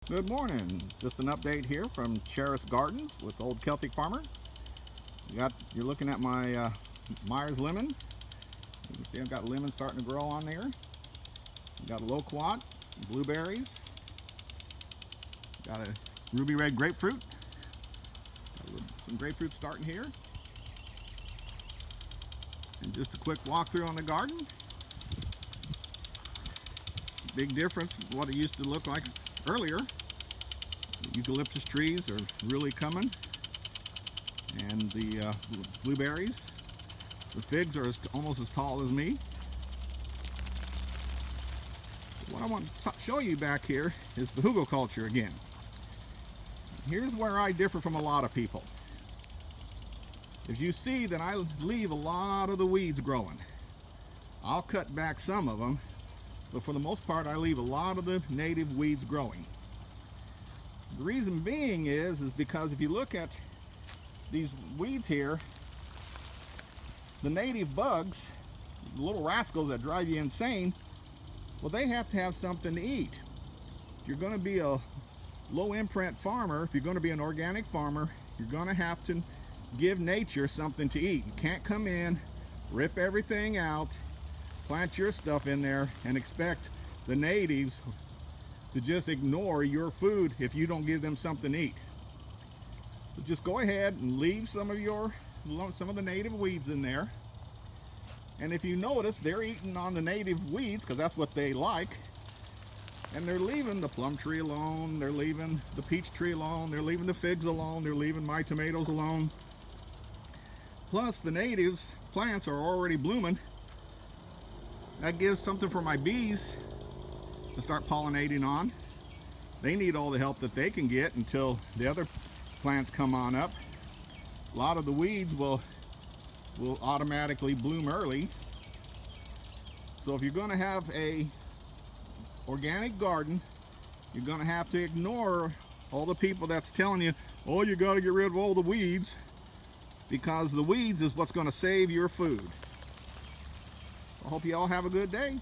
Good morning. Just an update here from Cheris Gardens with Old Celtic Farmer. You're looking at my Myers lemon. You can see I've got lemons starting to grow on there. I've got a loquat, blueberries. Got a ruby red grapefruit. Some grapefruit starting here. And just a quick walkthrough on the garden. Big difference from what it used to look like earlier. The eucalyptus trees are really coming, and the blueberries, the figs are almost as tall as me. What I want to show you back here is the Hugelkultur again. Here's where I differ from a lot of people. As you see that I leave a lot of the weeds growing. I'll cut back some of them, but for the most part I leave a lot of the native weeds growing. The reason being is because if you look at these weeds here, the native bugs, the little rascals that drive you insane, well, they have to have something to eat. If you're going to be a low imprint farmer, if you're going to be an organic farmer, you're going to have to give nature something to eat. You can't come in, rip everything out, plant your stuff in there, and expect the natives to just ignore your food if you don't give them something to eat. So just go ahead and leave some of the native weeds in there. And if you notice, they're eating on the native weeds because that's what they like. And they're leaving the plum tree alone, they're leaving the peach tree alone, they're leaving the figs alone, they're leaving my tomatoes alone. Plus the natives plants are already blooming. That gives something for my bees to start pollinating on. They need all the help that they can get until the other plants come on up. A lot of the weeds will automatically bloom early. So if you're going to have a organic garden, you're going to have to ignore all the people that's telling you, oh, you got to get rid of all the weeds, because the weeds is what's going to save your food. I hope you all have a good day.